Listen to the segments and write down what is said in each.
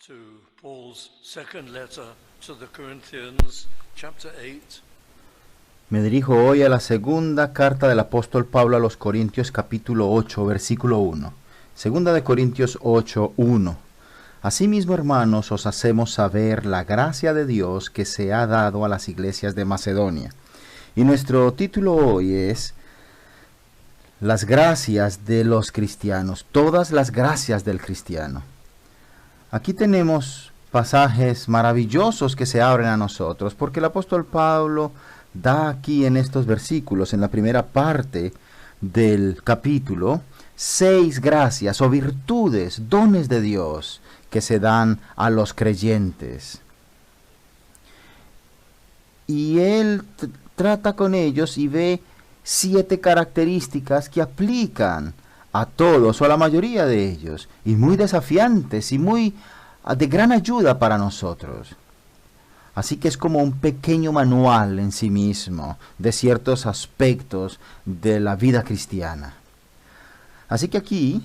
to Paul's second letter to the Corinthians, chapter 8. Me dirijo hoy a la segunda carta del apóstol Pablo a los Corintios, capítulo 8, versículo 1. Segunda de Corintios 8, 1. Asimismo, hermanos, os hacemos saber la gracia de Dios que se ha dado a las iglesias de Macedonia. Y nuestro título hoy es las gracias de los cristianos, todas las gracias del cristiano. Aquí tenemos pasajes maravillosos que se abren a nosotros, porque el apóstol Pablo da aquí en estos versículos, en la primera parte del capítulo, 6 gracias o virtudes, dones de Dios que se dan a los creyentes. Y él trata con ellos y ve 7 características que aplican a todos o a la mayoría de ellos, y muy desafiantes y muy de gran ayuda para nosotros. Así que es como un pequeño manual en sí mismo de ciertos aspectos de la vida cristiana. Así que aquí,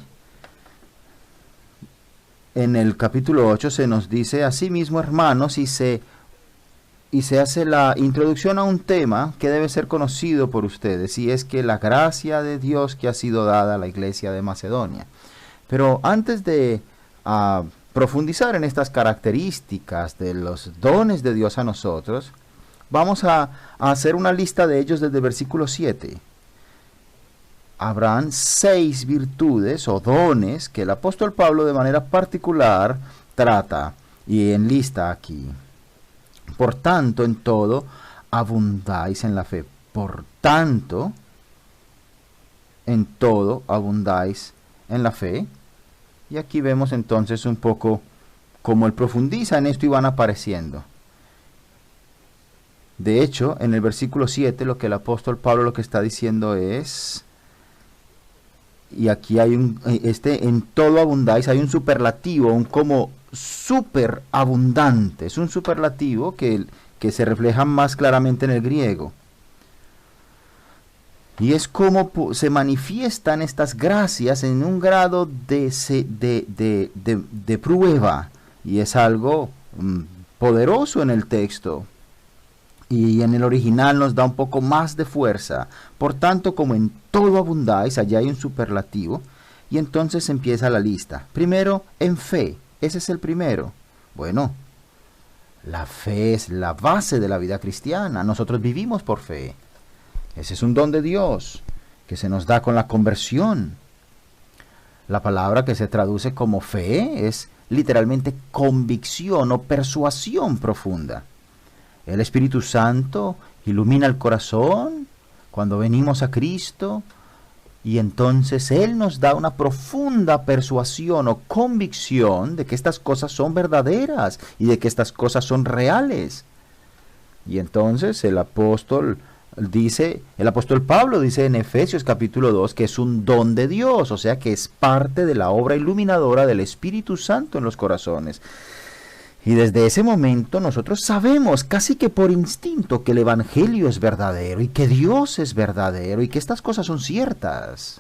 en el capítulo 8 se nos dice, asimismo, hermanos, y se hace la introducción a un tema que debe ser conocido por ustedes, y es que la gracia de Dios que ha sido dada a la iglesia de Macedonia. Pero antes de profundizar en estas características de los dones de Dios a nosotros, vamos a hacer una lista de ellos desde el versículo 7. Habrán 6 virtudes o dones que el apóstol Pablo de manera particular trata y enlista aquí. Por tanto, en todo, abundáis en la fe. Por tanto, en todo, abundáis en la fe. Y aquí vemos entonces un poco cómo él profundiza en esto y van apareciendo. De hecho, en el versículo 7, lo que el apóstol Pablo lo que está diciendo es, y aquí hay en todo abundáis, hay un superlativo, un como superabundante, es un superlativo que se refleja más claramente en el griego. Y es como se manifiestan estas gracias en un grado de prueba, y es algo poderoso en el texto. Y en el original nos da un poco más de fuerza. Por tanto, como en todo abundáis, allá hay un superlativo, y entonces empieza la lista. Primero, en fe. Ese es el primero. Bueno, la fe es la base de la vida cristiana. Nosotros vivimos por fe. Ese es un don de Dios que se nos da con la conversión. La palabra que se traduce como fe es literalmente convicción o persuasión profunda. El Espíritu Santo ilumina el corazón cuando venimos a Cristo, y entonces Él nos da una profunda persuasión o convicción de que estas cosas son verdaderas y de que estas cosas son reales. Y entonces el apóstol Pablo dice en Efesios capítulo 2 que es un don de Dios, o sea que es parte de la obra iluminadora del Espíritu Santo en los corazones. Y desde ese momento nosotros sabemos casi que por instinto que el Evangelio es verdadero y que Dios es verdadero y que estas cosas son ciertas.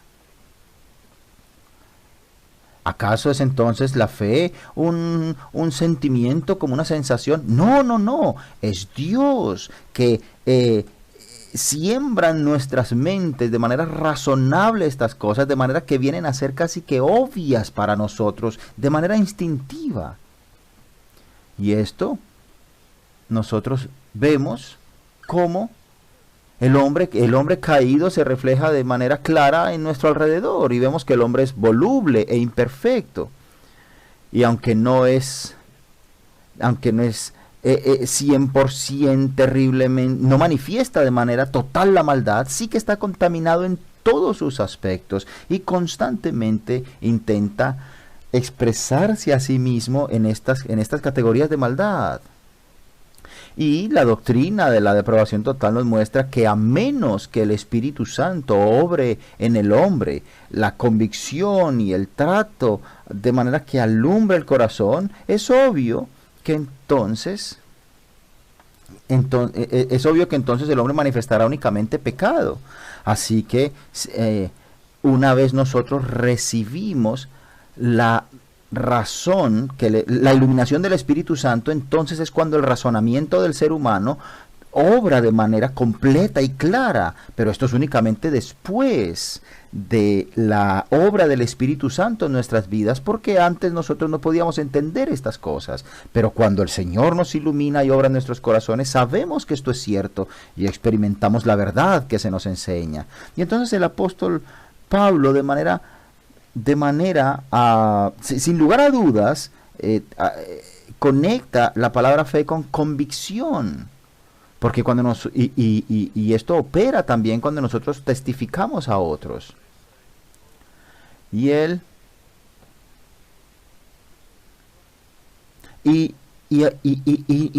¿Acaso es entonces la fe un sentimiento como una sensación? No. Es Dios que siembra en nuestras mentes de manera razonable estas cosas, de manera que vienen a ser casi que obvias para nosotros, de manera instintiva. Y esto nosotros vemos cómo el hombre caído se refleja de manera clara en nuestro alrededor, y vemos que el hombre es voluble e imperfecto, y aunque no es 100% terriblemente, no manifiesta de manera total la maldad, sí que está contaminado en todos sus aspectos y constantemente intenta expresarse a sí mismo en estas categorías de maldad. Y la doctrina de la depravación total nos muestra que a menos que el Espíritu Santo obre en el hombre la convicción y el trato de manera que alumbre el corazón, es obvio que entonces el hombre manifestará únicamente pecado. Así que una vez nosotros recibimos la razón, la iluminación del Espíritu Santo, entonces es cuando el razonamiento del ser humano obra de manera completa y clara, pero esto es únicamente después de la obra del Espíritu Santo en nuestras vidas, porque antes nosotros no podíamos entender estas cosas, pero cuando el Señor nos ilumina y obra en nuestros corazones, sabemos que esto es cierto y experimentamos la verdad que se nos enseña. Y entonces el apóstol Pablo sin lugar a dudas, conecta la palabra fe con convicción. Porque y esto opera también cuando nosotros testificamos a otros. Y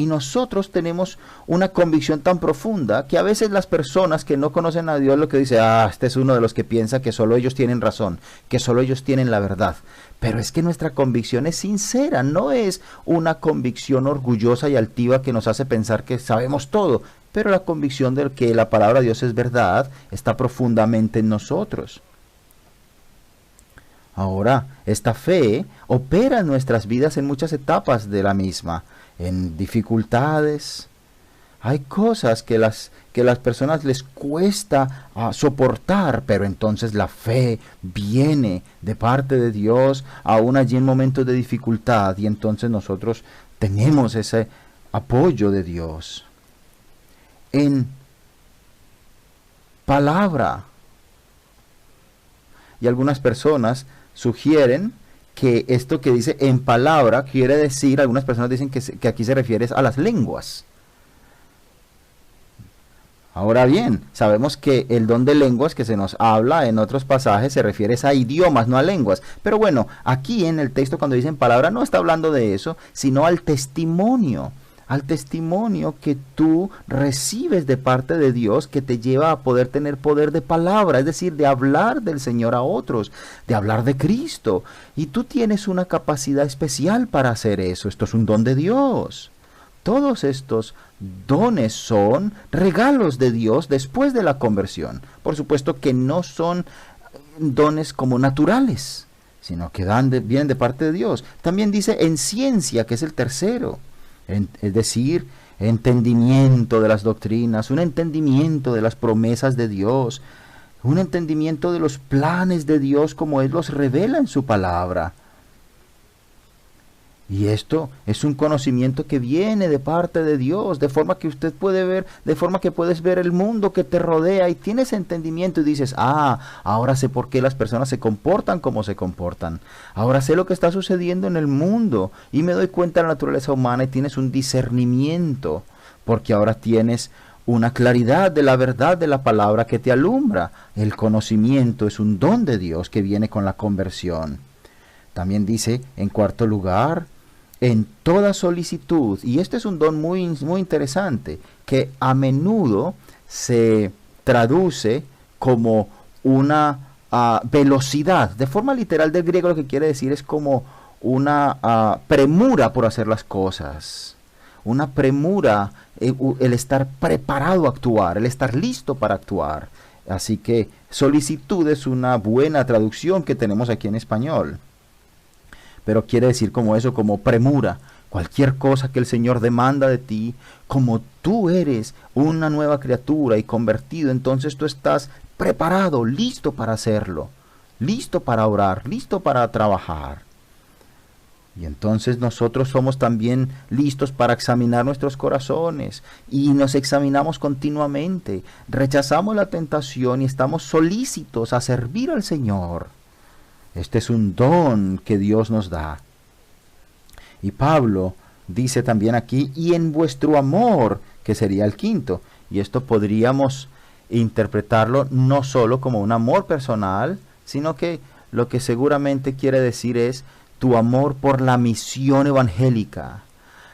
nosotros tenemos una convicción tan profunda que a veces las personas que no conocen a Dios lo que dicen, este es uno de los que piensa que solo ellos tienen razón, que solo ellos tienen la verdad. Pero es que nuestra convicción es sincera, no es una convicción orgullosa y altiva que nos hace pensar que sabemos todo. Pero la convicción de que la palabra de Dios es verdad está profundamente en nosotros. Ahora, esta fe opera en nuestras vidas en muchas etapas de la misma, en dificultades. Hay cosas que las personas les cuesta soportar, pero entonces la fe viene de parte de Dios, aún allí en momentos de dificultad, y entonces nosotros tenemos ese apoyo de Dios. En palabra. Y algunas personas sugieren que esto que dice en palabra quiere decir, algunas personas dicen que aquí se refiere a las lenguas. Ahora bien, sabemos que el don de lenguas que se nos habla en otros pasajes se refiere a idiomas, no a lenguas. Pero bueno, aquí en el texto cuando dicen palabra no está hablando de eso, sino al testimonio que tú recibes de parte de Dios, que te lleva a poder tener poder de palabra, es decir, de hablar del Señor a otros, de hablar de Cristo. Y tú tienes una capacidad especial para hacer eso. Esto es un don de Dios. Todos estos dones son regalos de Dios después de la conversión. Por supuesto que no son dones como naturales, sino que vienen de parte de Dios. También dice en ciencia, que es el tercero. Es decir, entendimiento de las doctrinas, un entendimiento de las promesas de Dios, un entendimiento de los planes de Dios como Él los revela en su palabra. Y esto es un conocimiento que viene de parte de Dios, de forma que usted puede ver, de forma que puedes ver el mundo que te rodea y tienes entendimiento y dices, ahora sé por qué las personas se comportan como se comportan. Ahora sé lo que está sucediendo en el mundo y me doy cuenta de la naturaleza humana y tienes un discernimiento, porque ahora tienes una claridad de la verdad de la palabra que te alumbra. El conocimiento es un don de Dios que viene con la conversión. También dice, en cuarto lugar, en toda solicitud, y este es un don muy, muy interesante, que a menudo se traduce como una velocidad. De forma literal del griego lo que quiere decir es como una premura por hacer las cosas. Una premura, el estar preparado a actuar, el estar listo para actuar. Así que solicitud es una buena traducción que tenemos aquí en español. Pero quiere decir como eso, como premura. Cualquier cosa que el Señor demanda de ti, como tú eres una nueva criatura y convertido, entonces tú estás preparado, listo para hacerlo, listo para orar, listo para trabajar. Y entonces nosotros somos también listos para examinar nuestros corazones y nos examinamos continuamente, rechazamos la tentación y estamos solícitos a servir al Señor. Este es un don que Dios nos da. Y Pablo dice también aquí, y en vuestro amor, que sería el quinto. Y esto podríamos interpretarlo no solo como un amor personal, sino que lo que seguramente quiere decir es tu amor por la misión evangélica.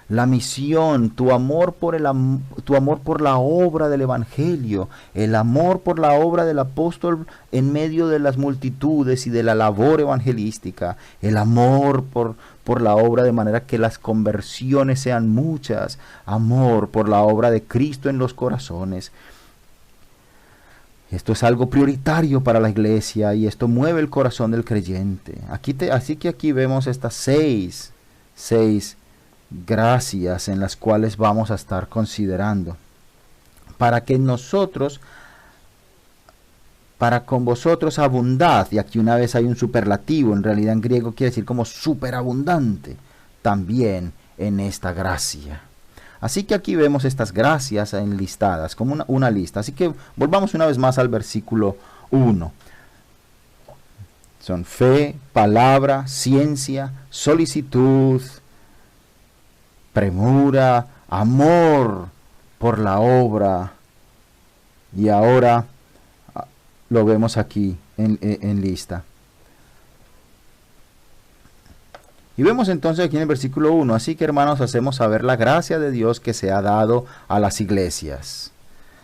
La misión, tu amor por la obra del Evangelio, el amor por la obra del apóstol en medio de las multitudes y de la labor evangelística, el amor por la obra de manera que las conversiones sean muchas, amor por la obra de Cristo en los corazones. Esto es algo prioritario para la iglesia y esto mueve el corazón del creyente. Así que aquí vemos estas seis gracias en las cuales vamos a estar considerando. Para con vosotros abundad, y aquí una vez hay un superlativo, en realidad en griego quiere decir como superabundante, también en esta gracia. Así que aquí vemos estas gracias enlistadas, como una lista. Así que volvamos una vez más al versículo 1. Son fe, palabra, ciencia, solicitud, premura, amor por la obra. Y ahora lo vemos aquí en lista. Y vemos entonces aquí en el versículo 1, así que hermanos, hacemos saber la gracia de Dios que se ha dado a las iglesias.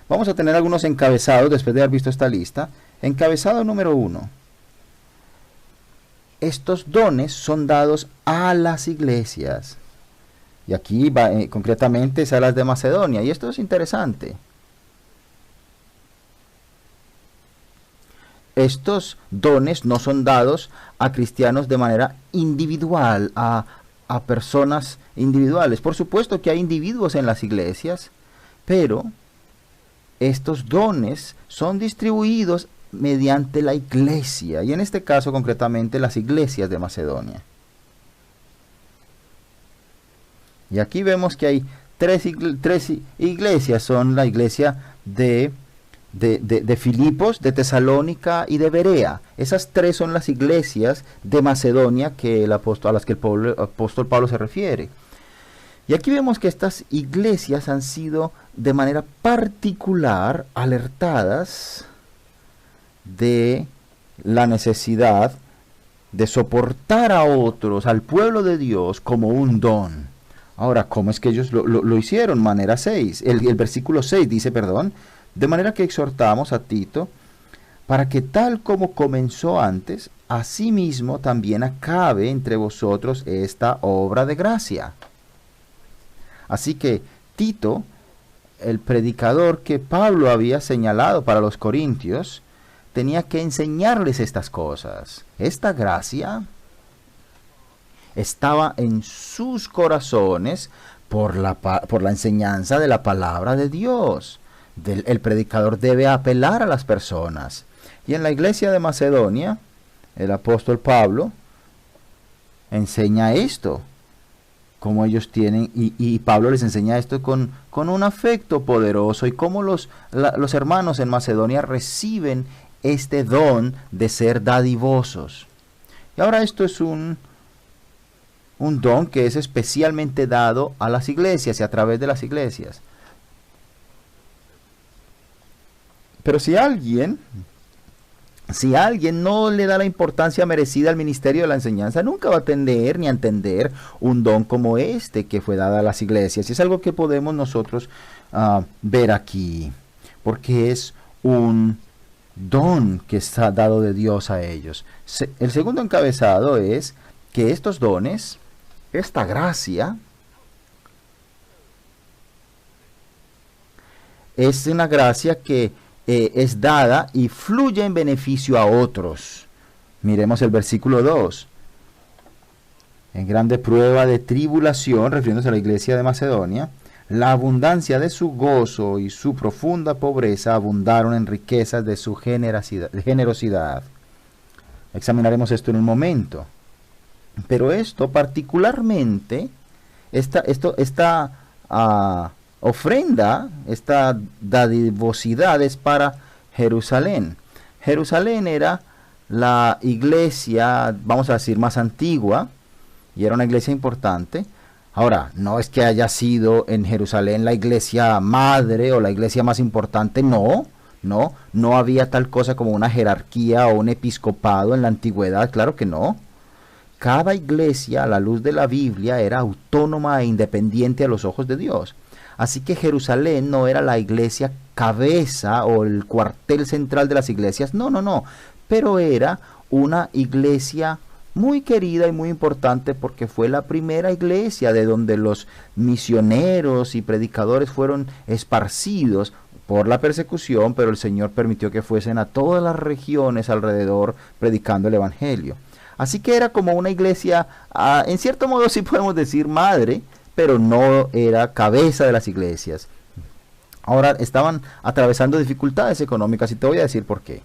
Vamos a tener algunos encabezados después de haber visto esta lista. Encabezado número 1. Estos dones son dados a las iglesias. Y aquí va, concretamente es a las de Macedonia. Y esto es interesante. Estos dones no son dados a cristianos de manera individual, a personas individuales. Por supuesto que hay individuos en las iglesias, pero estos dones son distribuidos mediante la iglesia, y en este caso concretamente las iglesias de Macedonia. Y aquí vemos que hay tres iglesias, son la iglesia de Filipos, de Tesalónica y de Berea. Esas tres son las iglesias de Macedonia a las que el apóstol Pablo se refiere. Y aquí vemos que estas iglesias han sido de manera particular alertadas de la necesidad de soportar a otros, al pueblo de Dios, como un don. Ahora, ¿cómo es que ellos lo hicieron? Manera 6. El versículo 6 dice, de manera que exhortamos a Tito, para que tal como comenzó antes, asimismo también acabe entre vosotros esta obra de gracia. Así que Tito, el predicador que Pablo había señalado para los corintios, tenía que enseñarles estas cosas. Esta gracia estaba en sus corazones por la enseñanza de la palabra de Dios. El predicador debe apelar a las personas. Y en la iglesia de Macedonia, el apóstol Pablo enseña esto, como ellos tienen, y Pablo les enseña esto con un afecto poderoso, y cómo los hermanos en Macedonia reciben este don de ser dadivosos. Y ahora esto es un don que es especialmente dado a las iglesias y a través de las iglesias. Pero si alguien no le da la importancia merecida al ministerio de la enseñanza, nunca va a tener ni a entender un don como este que fue dado a las iglesias. Y es algo que podemos nosotros ver aquí, porque es un don que está dado de Dios a ellos. El segundo encabezado es que estos dones, esta gracia, es una gracia que es dada y fluye en beneficio a otros. Miremos el versículo 2. En grande prueba de tribulación, refiriéndose a la iglesia de Macedonia, la abundancia de su gozo y su profunda pobreza abundaron en riquezas de su generosidad. Examinaremos esto en un momento. Pero esto particularmente, esta ofrenda, esta dadivosidad es para Jerusalén. Jerusalén era la iglesia, vamos a decir, más antigua, y era una iglesia importante. Ahora, no es que haya sido en Jerusalén la iglesia madre o la iglesia más importante, no había tal cosa como una jerarquía o un episcopado en la antigüedad, claro que no. Cada iglesia, a la luz de la Biblia, era autónoma e independiente a los ojos de Dios. Así que Jerusalén no era la iglesia cabeza o el cuartel central de las iglesias, no, pero era una iglesia muy querida y muy importante porque fue la primera iglesia de donde los misioneros y predicadores fueron esparcidos por la persecución, pero el Señor permitió que fuesen a todas las regiones alrededor predicando el Evangelio. Así que era como una iglesia, en cierto modo sí podemos decir madre, pero no era cabeza de las iglesias. Ahora estaban atravesando dificultades económicas y te voy a decir por qué.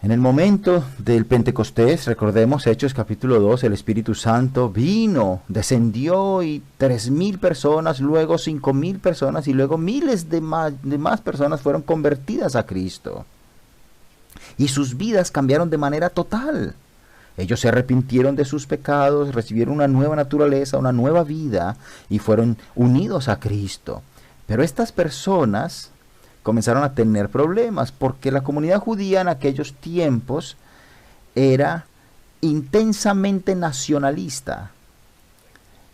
En el momento del Pentecostés, recordemos Hechos capítulo 2, el Espíritu Santo vino, descendió y 3,000 personas, luego 5,000 personas y luego miles de más personas fueron convertidas a Cristo. Y sus vidas cambiaron de manera total. Ellos se arrepintieron de sus pecados, recibieron una nueva naturaleza, una nueva vida y fueron unidos a Cristo. Pero estas personas comenzaron a tener problemas porque la comunidad judía en aquellos tiempos era intensamente nacionalista.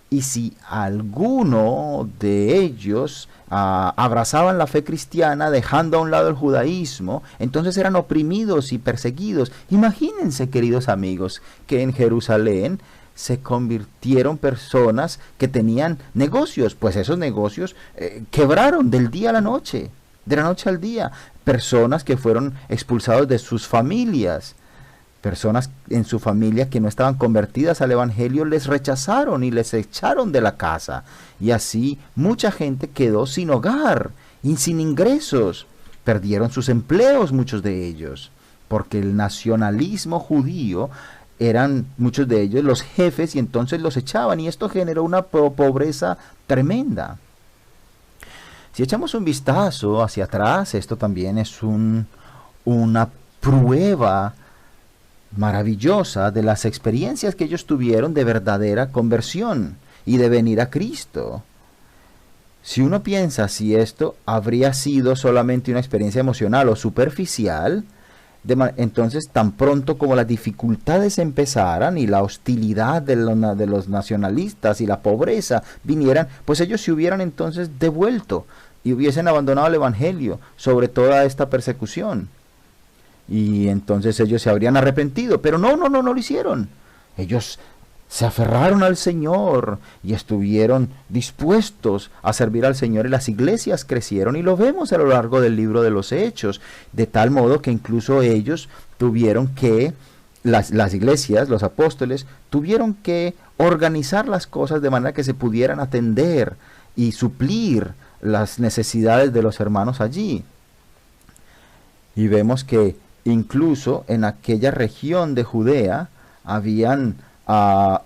Y si alguno de ellos abrazaban la fe cristiana dejando a un lado el judaísmo, entonces eran oprimidos y perseguidos. Imagínense, queridos amigos, que en Jerusalén se convirtieron personas que tenían negocios, pues esos negocios quebraron del día a la noche. De la noche al día, personas que fueron expulsados de sus familias, personas en su familia que no estaban convertidas al Evangelio, les rechazaron y les echaron de la casa. Y así mucha gente quedó sin hogar y sin ingresos. Perdieron sus empleos muchos de ellos, porque el nacionalismo judío eran muchos de ellos los jefes y entonces los echaban y esto generó una pobreza tremenda. Si echamos un vistazo hacia atrás, esto también es una prueba maravillosa de las experiencias que ellos tuvieron de verdadera conversión y de venir a Cristo. Si uno piensa si esto habría sido solamente una experiencia emocional o superficial, entonces tan pronto como las dificultades empezaran y la hostilidad de los nacionalistas y la pobreza vinieran, pues ellos se hubieran entonces devuelto y hubiesen abandonado el Evangelio sobre toda esta persecución. Y entonces ellos se habrían arrepentido, pero no lo hicieron. Ellos se aferraron al Señor y estuvieron dispuestos a servir al Señor y las iglesias crecieron y lo vemos a lo largo del libro de los Hechos, de tal modo que incluso ellos tuvieron que, las iglesias, los apóstoles, tuvieron que organizar las cosas de manera que se pudieran atender y suplir las necesidades de los hermanos allí. Y vemos que incluso en aquella región de Judea habían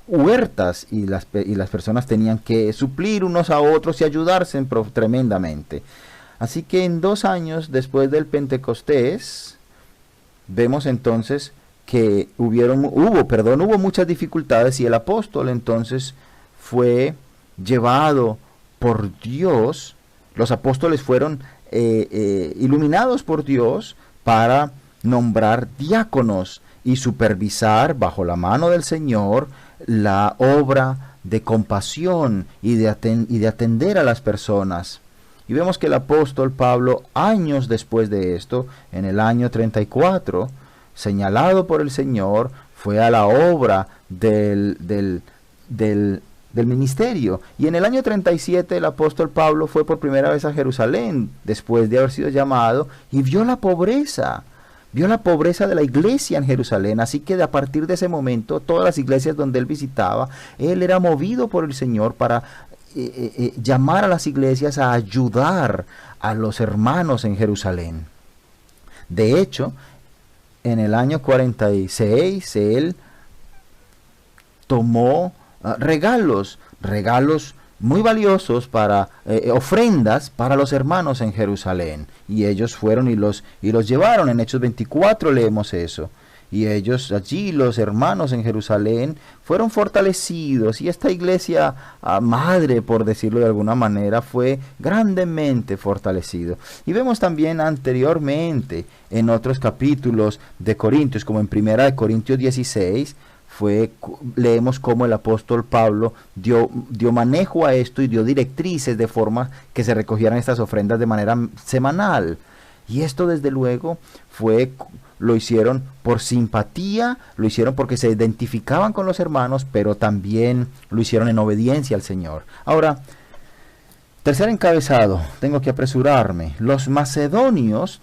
huertas y las personas tenían que suplir unos a otros y ayudarse tremendamente. Así que en 2 años después del Pentecostés vemos entonces que hubo muchas dificultades y el apóstol entonces fue llevado por Dios. Los apóstoles fueron iluminados por Dios para nombrar diáconos y supervisar bajo la mano del Señor la obra de compasión y de atender a las personas. Y vemos que el apóstol Pablo, años después de esto, en el año 34, señalado por el Señor, fue a la obra del ministerio. Y en el año 37 el apóstol Pablo fue por primera vez a Jerusalén, después de haber sido llamado, y vio la pobreza de la iglesia en Jerusalén. Así que a partir de ese momento, todas las iglesias donde él visitaba, él era movido por el Señor para llamar a las iglesias a ayudar a los hermanos en Jerusalén. De hecho, en el año 46, él tomó regalos muy valiosos para ofrendas para los hermanos en Jerusalén, y ellos fueron y los llevaron. En Hechos 24 leemos eso, y ellos allí, los hermanos en Jerusalén, fueron fortalecidos, y esta iglesia madre, por decirlo de alguna manera, fue grandemente fortalecido. Y vemos también anteriormente en otros capítulos de Corintios, como en 1 Corintios 16, leemos cómo el apóstol Pablo dio manejo a esto y dio directrices de forma que se recogieran estas ofrendas de manera semanal. Y esto desde luego lo hicieron por simpatía, lo hicieron porque se identificaban con los hermanos, pero también lo hicieron en obediencia al Señor. Ahora, tercer encabezado, tengo que apresurarme. Los macedonios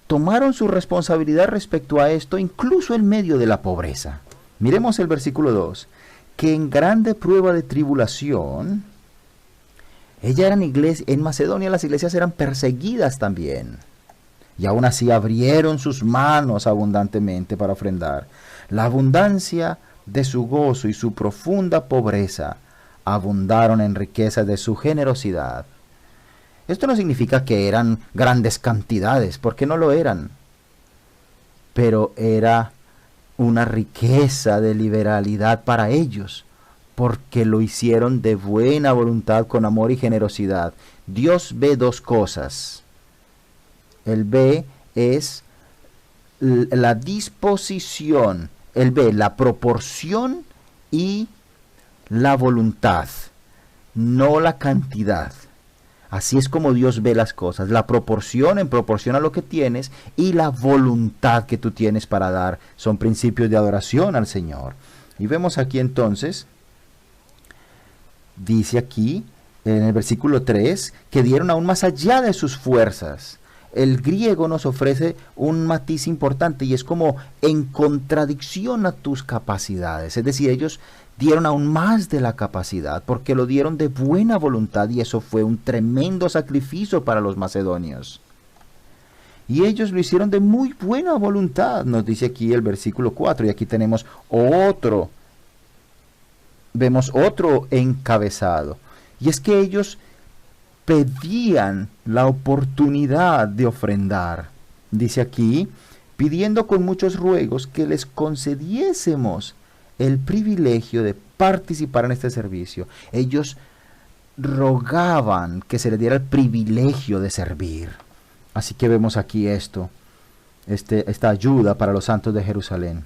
tomaron su responsabilidad respecto a esto, incluso en medio de la pobreza. Miremos el versículo 2, que en grande prueba de tribulación, en Macedonia las iglesias eran perseguidas también. Y aún así abrieron sus manos abundantemente para ofrendar. La abundancia de su gozo y su profunda pobreza abundaron en riqueza de su generosidad. Esto no significa que eran grandes cantidades, porque no lo eran. Pero era una riqueza de liberalidad para ellos, porque lo hicieron de buena voluntad, con amor y generosidad. Dios ve dos cosas. El B es la disposición, el B, la proporción y la voluntad, no la cantidad. Así es como Dios ve las cosas, la proporción en proporción a lo que tienes y la voluntad que tú tienes para dar. Son principios de adoración al Señor. Y vemos aquí entonces, dice aquí en el versículo 3, que dieron aún más allá de sus fuerzas. El griego nos ofrece un matiz importante y es como en contradicción a tus capacidades. Es decir, ellos dieron aún más de la capacidad porque lo dieron de buena voluntad y eso fue un tremendo sacrificio para los macedonios. Y ellos lo hicieron de muy buena voluntad, nos dice aquí el versículo 4, y aquí tenemos vemos otro encabezado. Y es que ellos pedían la oportunidad de ofrendar. Dice aquí, pidiendo con muchos ruegos que les concediésemos el privilegio de participar en este servicio. Ellos rogaban que se les diera el privilegio de servir. Así que vemos aquí esta ayuda para los santos de Jerusalén.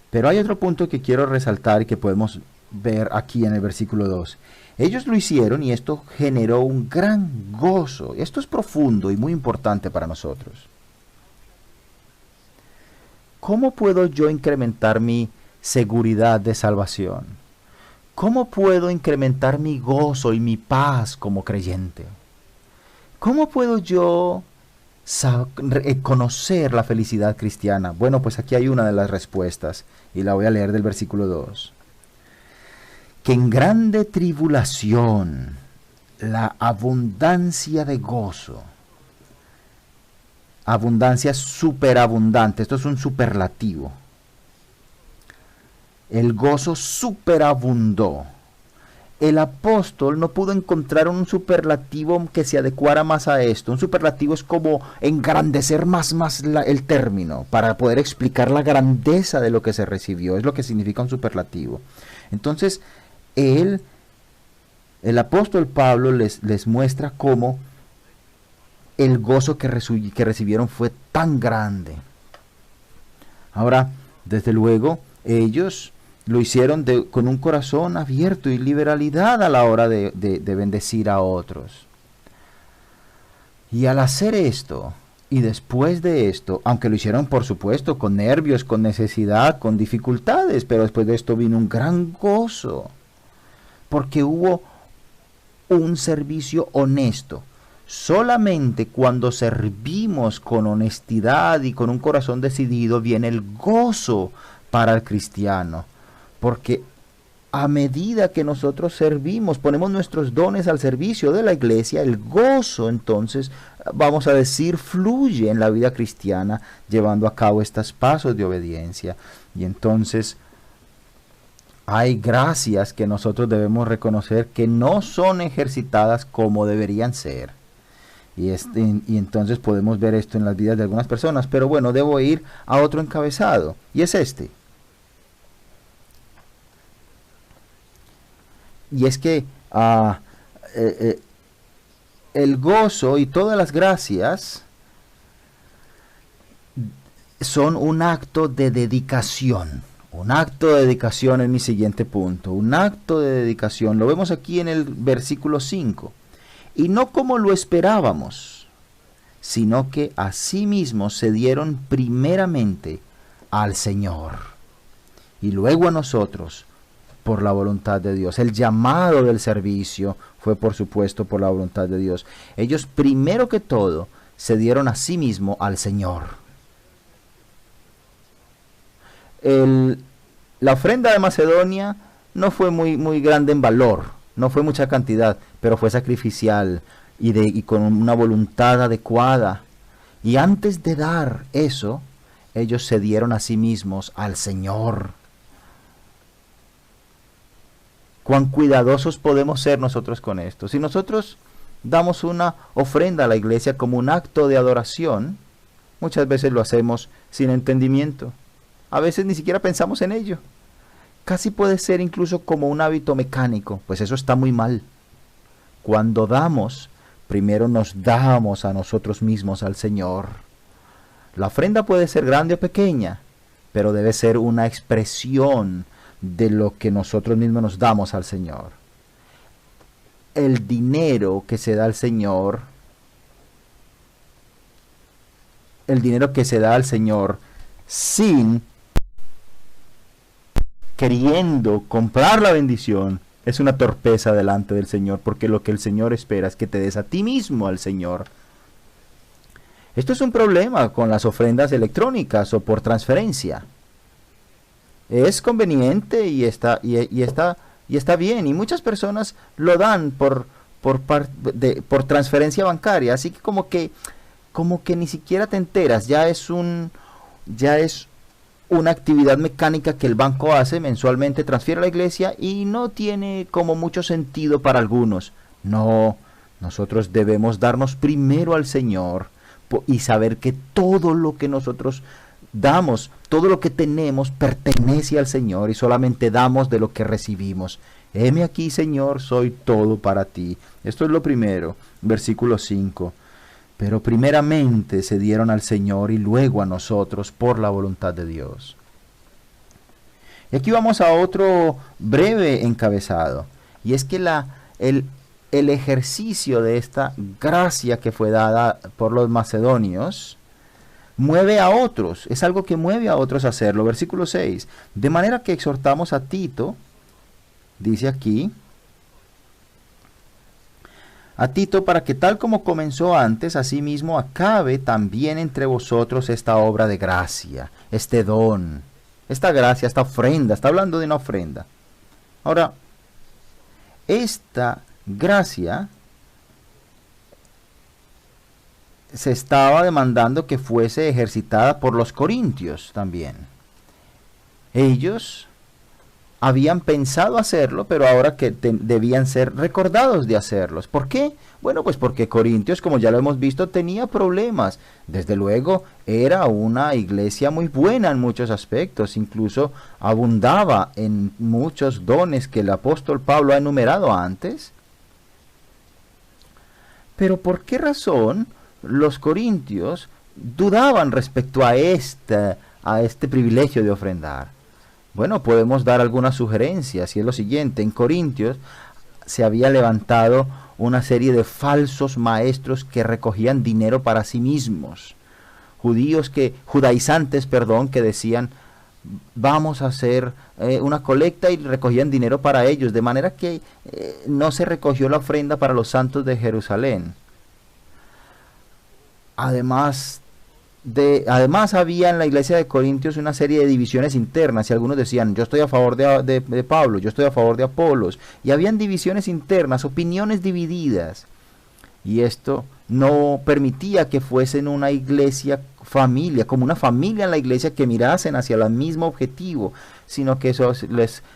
Pero hay otro punto que quiero resaltar y que podemos ver aquí en el versículo 2. Ellos lo hicieron y esto generó un gran gozo. Esto es profundo y muy importante para nosotros. ¿Cómo puedo yo incrementar mi seguridad de salvación? ¿Cómo puedo incrementar mi gozo y mi paz como creyente? ¿Cómo puedo yo conocer la felicidad cristiana? Bueno, pues aquí hay una de las respuestas y la voy a leer del versículo 2. Que en grande tribulación, la abundancia de gozo, abundancia superabundante, esto es un superlativo, el gozo superabundó. El apóstol no pudo encontrar un superlativo que se adecuara más a esto. Un superlativo es como engrandecer más el término para poder explicar la grandeza de lo que se recibió. Es lo que significa un superlativo. Entonces, el apóstol Pablo les muestra cómo el gozo que recibieron fue tan grande. Ahora, desde luego, ellos lo hicieron con un corazón abierto y liberalidad a la hora de bendecir a otros. Y al hacer esto, y después de esto, aunque lo hicieron por supuesto con nervios, con necesidad, con dificultades, pero después de esto vino un gran gozo, porque hubo un servicio honesto. Solamente cuando servimos con honestidad y con un corazón decidido viene el gozo para el cristiano. Porque a medida que nosotros servimos, ponemos nuestros dones al servicio de la iglesia, el gozo entonces, vamos a decir, fluye en la vida cristiana, llevando a cabo estos pasos de obediencia. Y entonces hay gracias que nosotros debemos reconocer que no son ejercitadas como deberían ser. Y entonces podemos ver esto en las vidas de algunas personas. Pero bueno, debo ir a otro encabezado, y es este. Y es que el gozo y todas las gracias son un acto de dedicación. Un acto de dedicación es mi siguiente punto. Un acto de dedicación. Lo vemos aquí en el versículo 5. Y no como lo esperábamos, sino que a sí mismos se dieron primeramente al Señor y luego a nosotros por la voluntad de Dios. El llamado del servicio fue, por supuesto, por la voluntad de Dios. Ellos primero que todo se dieron a sí mismos al Señor. La ofrenda de Macedonia no fue muy grande en valor, no fue mucha cantidad, pero fue sacrificial y con una voluntad adecuada. Y antes de dar eso, ellos se dieron a sí mismos al Señor. Cuán cuidadosos podemos ser nosotros con esto. Si nosotros damos una ofrenda a la iglesia como un acto de adoración, muchas veces lo hacemos sin entendimiento. A veces ni siquiera pensamos en ello. Casi puede ser incluso como un hábito mecánico, pues eso está muy mal. Cuando damos, primero nos damos a nosotros mismos al Señor. La ofrenda puede ser grande o pequeña, pero debe ser una expresión de lo que nosotros mismos nos damos al Señor. El dinero que se da al Señor, sin queriendo comprar la bendición, es una torpeza delante del Señor, porque lo que el Señor espera es que te des a ti mismo al Señor. Esto es un problema con las ofrendas electrónicas o por transferencia. Es conveniente y está bien, y muchas personas lo dan por transferencia bancaria, así que como que ni siquiera te enteras. Ya es una actividad mecánica que el banco hace mensualmente, transfiere a la iglesia y no tiene como mucho sentido para algunos. No, nosotros debemos darnos primero al Señor y saber que todo lo que nosotros damos, todo lo que tenemos pertenece al Señor y solamente damos de lo que recibimos. Heme aquí, Señor, soy todo para ti. Esto es lo primero, versículo 5. Pero primeramente se dieron al Señor y luego a nosotros por la voluntad de Dios. Y aquí vamos a otro breve encabezado, y es que el ejercicio de esta gracia que fue dada por los macedonios mueve a otros, es algo que mueve a otros a hacerlo. Versículo 6, de manera que exhortamos a Tito, dice aquí, a Tito para que tal como comenzó antes, asimismo acabe también entre vosotros esta obra de gracia, este don, esta gracia, esta ofrenda. Está hablando de una ofrenda. Ahora, esta gracia se estaba demandando que fuese ejercitada por los corintios también. Ellos habían pensado hacerlo, pero ahora que debían ser recordados de hacerlos. ¿Por qué? Bueno, pues porque Corintios, como ya lo hemos visto, tenía problemas. Desde luego, era una iglesia muy buena en muchos aspectos, incluso abundaba en muchos dones que el apóstol Pablo ha enumerado antes. Pero ¿por qué razón los corintios dudaban respecto a este privilegio de ofrendar? Bueno, podemos dar algunas sugerencias, y es lo siguiente. En Corintios se había levantado una serie de falsos maestros que recogían dinero para sí mismos. Judaizantes, que decían, vamos a hacer una colecta, y recogían dinero para ellos, de manera que no se recogió la ofrenda para los santos de Jerusalén. Además había en la iglesia de Corintios una serie de divisiones internas, y algunos decían, yo estoy a favor de Pablo, yo estoy a favor de Apolos, y habían divisiones internas, opiniones divididas, y esto no permitía que fuesen una iglesia familia, como una familia en la iglesia, que mirasen hacia el mismo objetivo, sino que eso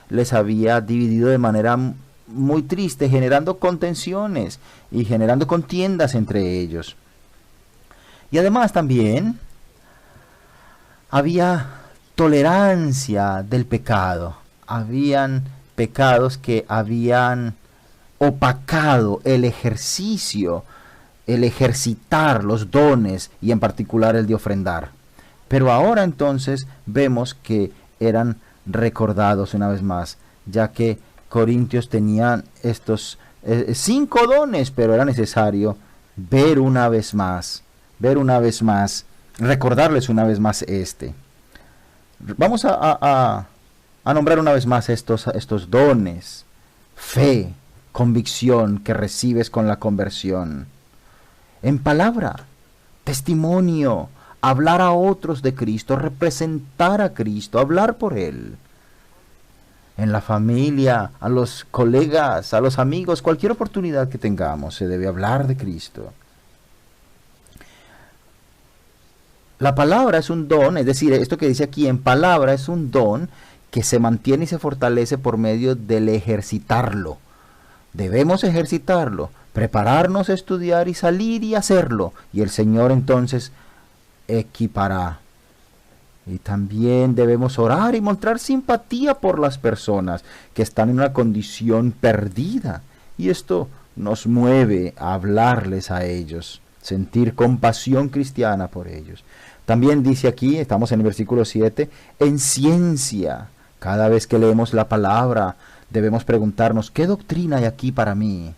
les había dividido de manera muy triste, generando contenciones y generando contiendas entre ellos. Y además también había tolerancia del pecado. Habían pecados que habían opacado el ejercitar los dones, y en particular el de ofrendar. Pero ahora entonces vemos que eran recordados una vez más, ya que Corintios tenían estos 5 dones, pero era necesario ver una vez más ver una vez más, recordarles una vez más Vamos a nombrar una vez más estos dones: fe, convicción que recibes con la conversión, en palabra, testimonio, hablar a otros de Cristo, representar a Cristo, hablar por Él. En la familia, a los colegas, a los amigos, cualquier oportunidad que tengamos, se debe hablar de Cristo. La palabra es un don, es decir, esto que dice aquí en palabra es un don que se mantiene y se fortalece por medio del ejercitarlo. Debemos ejercitarlo, prepararnos a estudiar y salir y hacerlo, y el Señor entonces equipará. Y también debemos orar y mostrar simpatía por las personas que están en una condición perdida. Y esto nos mueve a hablarles a ellos, sentir compasión cristiana por ellos. También dice aquí, estamos en el versículo 7, en ciencia. Cada vez que leemos la palabra, debemos preguntarnos, ¿qué doctrina hay aquí para mí?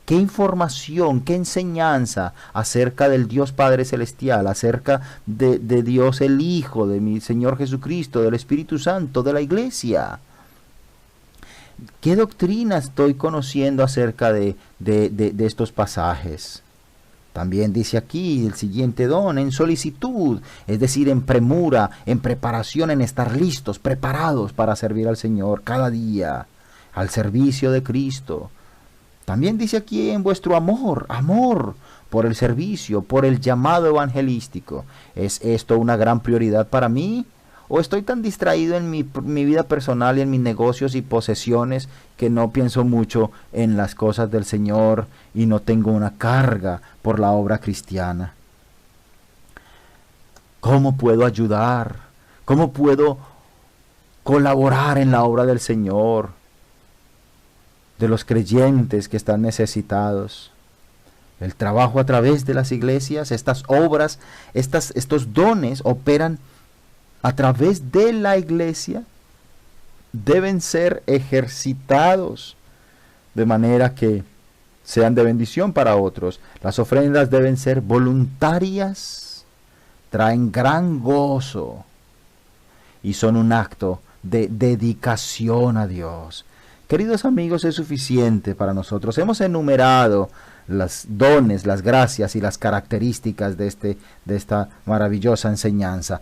¿Qué información, qué enseñanza acerca del Dios Padre Celestial, acerca de Dios el Hijo, de mi Señor Jesucristo, del Espíritu Santo, de la Iglesia? ¿Qué doctrina estoy conociendo acerca de estos pasajes? También dice aquí el siguiente don, en solicitud, es decir, en premura, en preparación, en estar listos, preparados para servir al Señor cada día, al servicio de Cristo. También dice aquí en vuestro amor por el servicio, por el llamado evangelístico. ¿Es esto una gran prioridad para mí? ¿O estoy tan distraído en mi vida personal y en mis negocios y posesiones que no pienso mucho en las cosas del Señor y no tengo una carga por la obra cristiana? ¿Cómo puedo ayudar? ¿Cómo puedo colaborar en la obra del Señor, de los creyentes que están necesitados? El trabajo a través de las iglesias, estas obras, estos dones operan a través de la iglesia, deben ser ejercitados de manera que sean de bendición para otros. Las ofrendas deben ser voluntarias, traen gran gozo y son un acto de dedicación a Dios. Queridos amigos, es suficiente para nosotros. Hemos enumerado los dones, las gracias y las características de esta maravillosa enseñanza.